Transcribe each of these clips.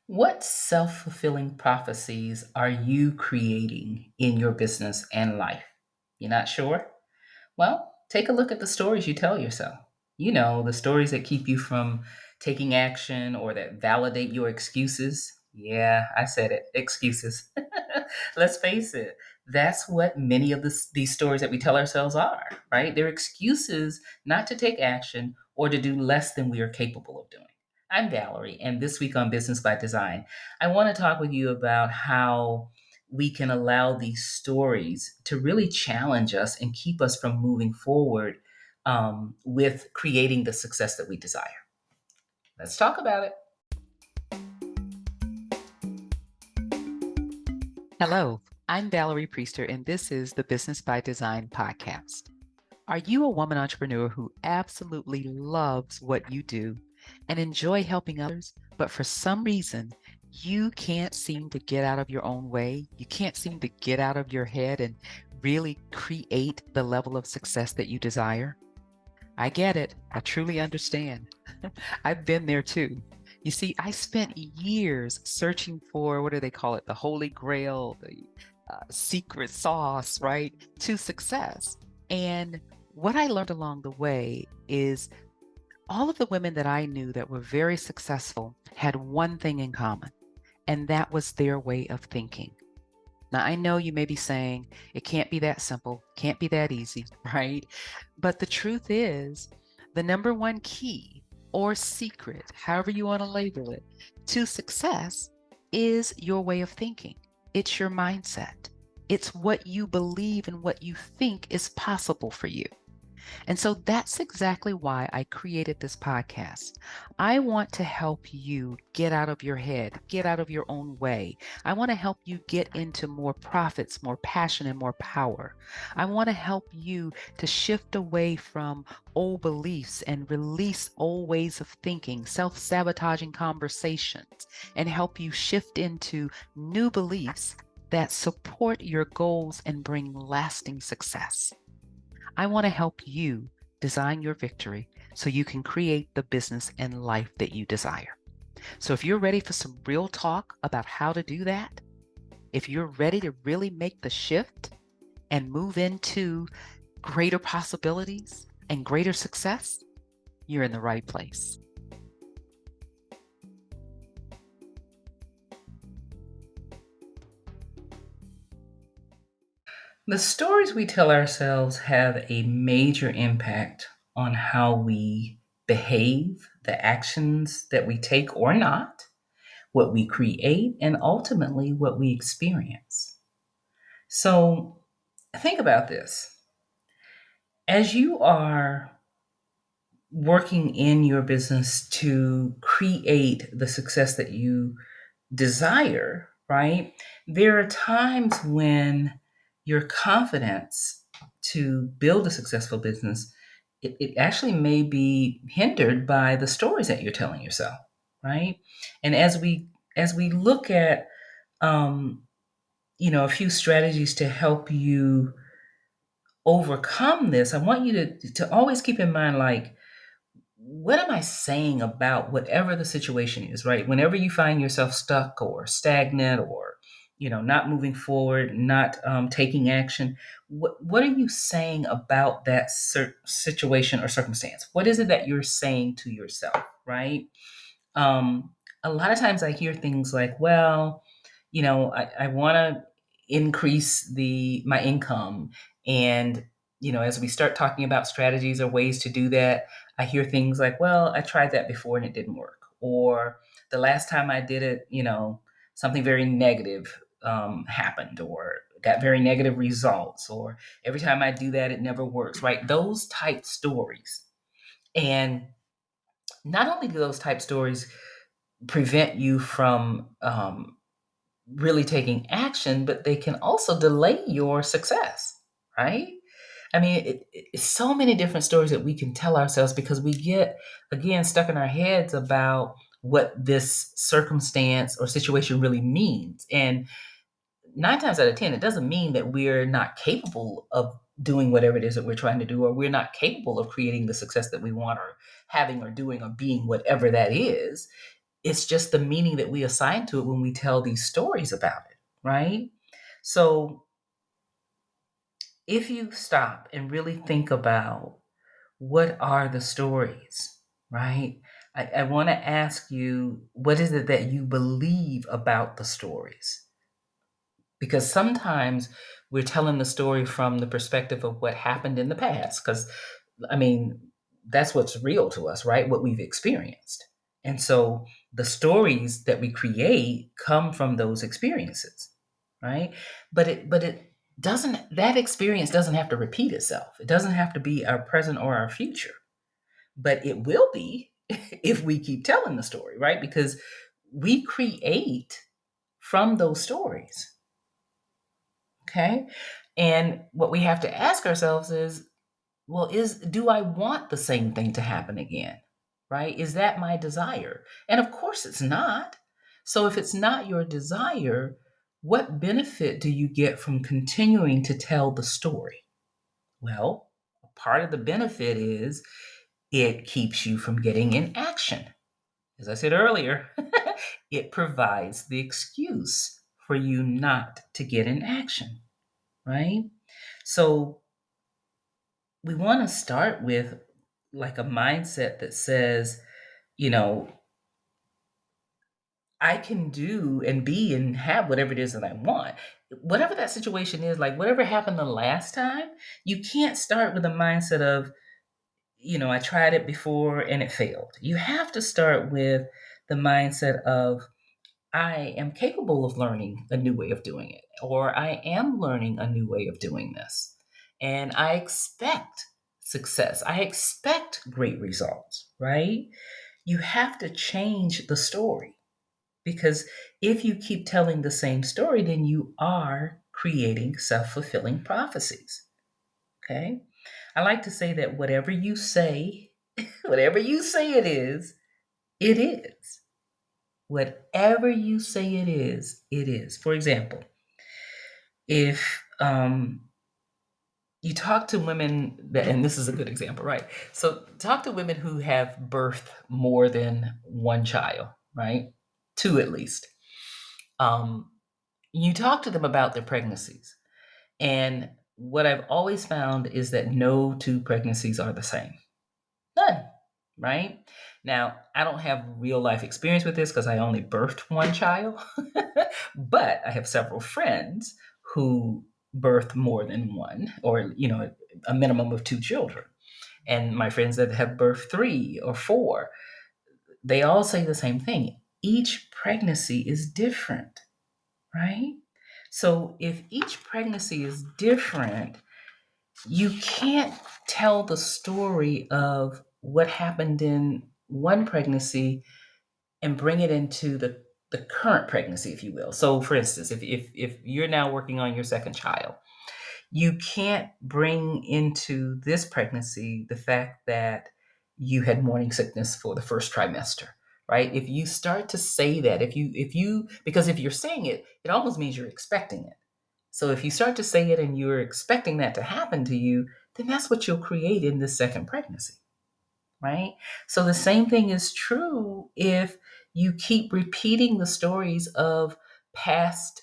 What self fulfilling prophecies are you creating in your business and life? You're not sure? Well, take a look at the stories you tell yourself. The stories that keep you from taking action or that validate your excuses. Yeah, I said it, excuses. Let's face it, that's what many of these stories that we tell ourselves are, right? They're excuses not to take action or to do less than we are capable of doing. I'm Valerie, and this week on Business by Design, I want to talk with you about how we can allow these stories to really challenge us and keep us from moving forward with creating the success that we desire. Let's talk about it. Hello, I'm Valerie Priester, and this is the Business by Design podcast. Are you a woman entrepreneur who absolutely loves what you do and enjoy helping others, but for some reason you can't seem to get out of your own way? You can't seem to get out of your head and really create the level of success that you desire? I get it. I truly understand. I've been there too. You see, I spent years searching for what do they call it? The holy grail, the secret sauce, right? To success. And what I learned along the way is all of the women that I knew that were very successful had one thing in common, and that was their way of thinking. Now, I know you may be saying it can't be that simple, can't be that easy, right? But the truth is, the number one key or secret, however you want to label it, to success is your way of thinking. It's your mindset. It's what you believe and what you think is possible for you. And so that's exactly why I created this podcast. I want to help you get out of your head, get out of your own way. I want to help you get into more profits, more passion, and more power. I want to help you to shift away from old beliefs and release old ways of thinking, self sabotaging conversations, and help you shift into new beliefs that support your goals and bring lasting success. I want to help you design your victory so you can create the business and life that you desire. So, if you're ready for some real talk about how to do that, if you're ready to really make the shift and move into greater possibilities and greater success, you're in the right place. The stories we tell ourselves have a major impact on how we behave, the actions that we take or not, what we create, and ultimately what we experience. So think about this. As you are working in your business to create the success that you desire, right? There are times when your confidence to build a successful business, it actually may be hindered by the stories that you're telling yourself, right? And as we look at a few strategies to help you overcome this, I want you to always keep in mind, like, what am I saying about whatever the situation is, right? Whenever you find yourself stuck or stagnant or, not moving forward, not taking action, what are you saying about that situation or circumstance? What is it that you're saying to yourself, right? Um, a lot of times I hear things like, well, I want to increase my income. And, as we start talking about strategies or ways to do that, I hear things like, well, I tried that before and it didn't work. Or the last time I did it, something very negative happened or got very negative results. Or every time I do that, it never works, right? Those type stories. And not only do those type stories prevent you from really taking action, but they can also delay your success, right? I mean, it's so many different stories that we can tell ourselves because we get, again, stuck in our heads about what this circumstance or situation really means. And 9 times out of 10, it doesn't mean that we're not capable of doing whatever it is that we're trying to do, or we're not capable of creating the success that we want, or having, or doing, or being whatever that is. It's just the meaning that we assign to it when we tell these stories about it, right? So if you stop and really think about what are the stories, right? I want to ask you, what is it that you believe about the stories? Because sometimes we're telling the story from the perspective of what happened in the past. Because, I mean, that's what's real to us, right? What we've experienced. And so the stories that we create come from those experiences, right? But it doesn't, that experience doesn't have to repeat itself. It doesn't have to be our present or our future, but it will be if we keep telling the story, right? Because we create from those stories. Okay. And what we have to ask ourselves is, well, do I want the same thing to happen again? Right? Is that my desire? And of course it's not. So if it's not your desire, what benefit do you get from continuing to tell the story? Well, part of the benefit is it keeps you from getting in action. As I said earlier, it provides the excuse for you not to get in action, right? So we want to start with like a mindset that says, you know, I can do and be and have whatever it is that I want. Whatever that situation is, like whatever happened the last time, you can't start with a mindset of, I tried it before and it failed. You have to start with the mindset of, I am capable of learning a new way of doing it, or I am learning a new way of doing this. And I expect success. I expect great results, right? You have to change the story because if you keep telling the same story, then you are creating self fulfilling prophecies. Okay. I like to say that whatever you say, whatever you say it is. Whatever you say it is, it is. For example, if you talk to women that, and this is a good example, right? So talk to women who have birthed more than one child, right? Two at least. Um, you talk to them about their pregnancies. And what I've always found is that no two pregnancies are the same. None, right? Now, I don't have real life experience with this because I only birthed one child, but I have several friends who birth more than one or, a minimum of two children. And my friends that have birthed three or four, they all say the same thing. Each pregnancy is different, right? So if each pregnancy is different, you can't tell the story of what happened in one pregnancy and bring it into the current pregnancy, if you will. So for instance, if you're now working on your second child, you can't bring into this pregnancy the fact that you had morning sickness for the first trimester, right? If you start to say that, if you because if you're saying it, it almost means you're expecting it. So if you start to say it and you're expecting that to happen to you, then that's what you'll create in the second pregnancy, right? So the same thing is true if you keep repeating the stories of past,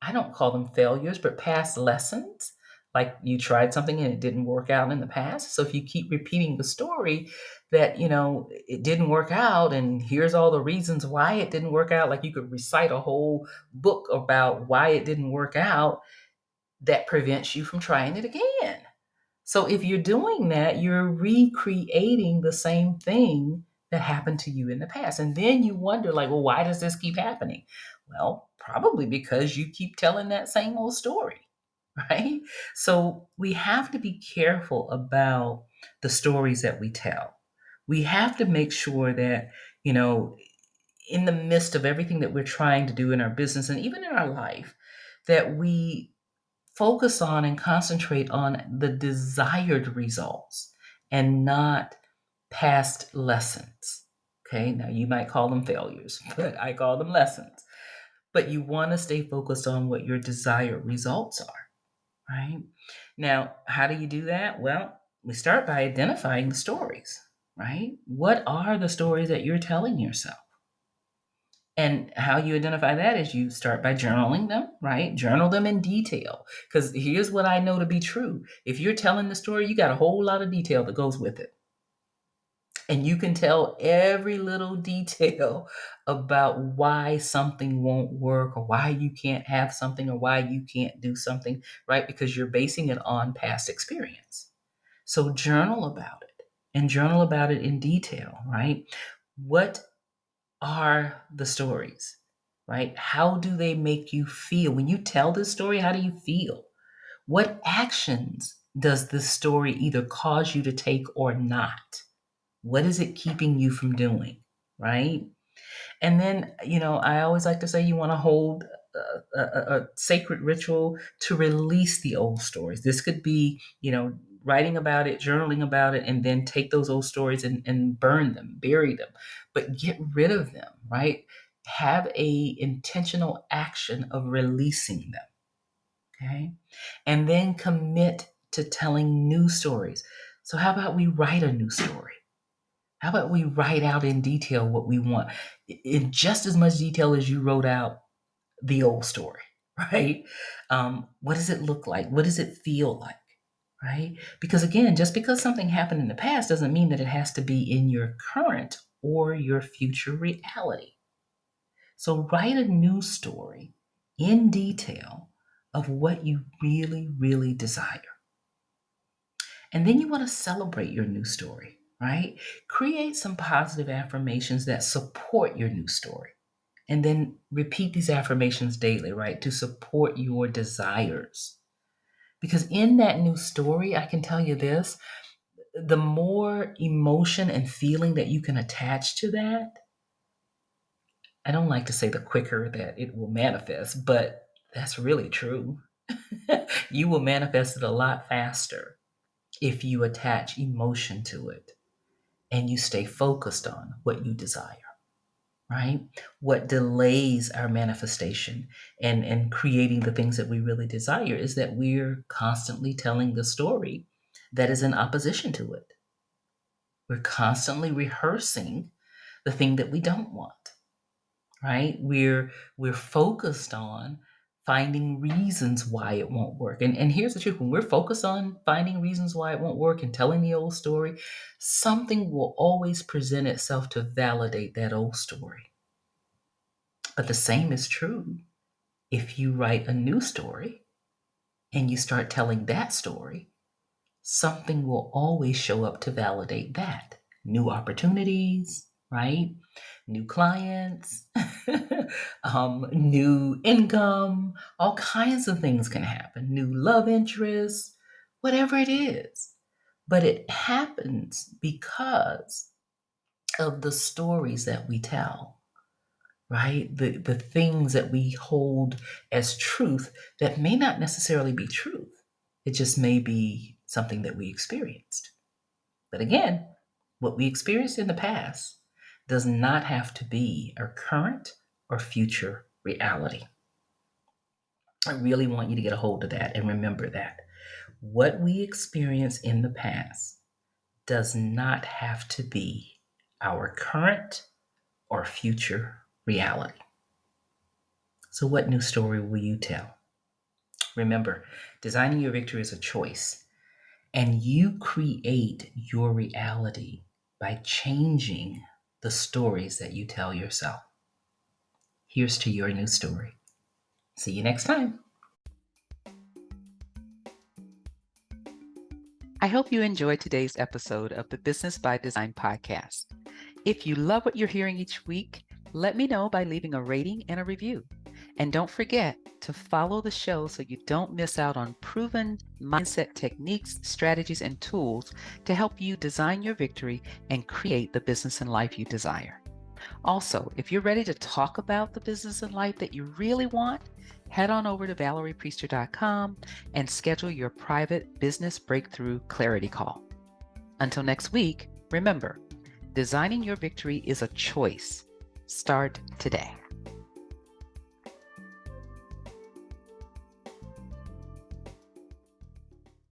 I don't call them failures, but past lessons. Like you tried something and it didn't work out in the past. So if you keep repeating the story that, it didn't work out and here's all the reasons why it didn't work out, like you could recite a whole book about why it didn't work out, that prevents you from trying it again. So if you're doing that, you're recreating the same thing that happened to you in the past. And then you wonder, like, well, why does this keep happening? Well, probably because you keep telling that same old story, right? So we have to be careful about the stories that we tell. We have to make sure that, you know, in the midst of everything that we're trying to do in our business and even in our life, that we focus on and concentrate on the desired results and not past lessons. Okay, now you might call them failures, but I call them lessons. But you want to stay focused on what your desired results are, right? Now, how do you do that? Well, we start by identifying the stories, right? What are the stories that you're telling yourself? And how you identify that is you start by journaling them, right? Journal them in detail. Because here's what I know to be true. If you're telling the story, you got a whole lot of detail that goes with it. And you can tell every little detail about why something won't work or why you can't have something or why you can't do something, right? Because you're basing it on past experience. So journal about it and journal about it in detail, right? What are the stories, right? How do they make you feel? When you tell this story, how do you feel? What actions does this story either cause you to take or not? What is it keeping you from doing, right? And then, I always like to say you want to hold a sacred ritual to release the old stories. This could be, writing about it, journaling about it, and then take those old stories and burn them, bury them, but get rid of them, right? Have a intentional action of releasing them, okay? And then commit to telling new stories. So how about we write a new story? How about we write out in detail what we want in just as much detail as you wrote out the old story, right? What does it look like? What does it feel like, right? Because again, just because something happened in the past doesn't mean that it has to be in your current or your future reality. So write a new story in detail of what you really, really desire. And then you want to celebrate your new story, right? Create some positive affirmations that support your new story. And then repeat these affirmations daily, right? To support your desires. Because in that new story, I can tell you this, the more emotion and feeling that you can attach to that, I don't like to say the quicker that it will manifest, but that's really true. You will manifest it a lot faster if you attach emotion to it and you stay focused on what you desire, right? What delays our manifestation and creating the things that we really desire is that we're constantly telling the story that is in opposition to it. We're constantly rehearsing the thing that we don't want, right? We're focused on finding reasons why it won't work. And here's the truth, when we're focused on finding reasons why it won't work and telling the old story, something will always present itself to validate that old story. But the same is true if you write a new story and you start telling that story, something will always show up to validate that. New opportunities, right? New clients, new income, all kinds of things can happen. New love interests, whatever it is. But it happens because of the stories that we tell, right? The things that we hold as truth that may not necessarily be truth. It just may be something that we experienced. But again, what we experienced in the past does not have to be our current or future reality. I really want you to get a hold of that and remember that. What we experience in the past does not have to be our current or future reality. So, what new story will you tell? Remember, designing your victory is a choice, and you create your reality by changing the stories that you tell yourself. Here's to your new story. See you next time. I hope you enjoyed today's episode of the Business by Design podcast. If you love what you're hearing each week, let me know by leaving a rating and a review. And don't forget to follow the show so you don't miss out on proven mindset techniques, strategies, and tools to help you design your victory and create the business and life you desire. Also, if you're ready to talk about the business and life that you really want, head on over to valeriepriester.com and schedule your private business breakthrough clarity call. Until next week, remember, designing your victory is a choice. Start today.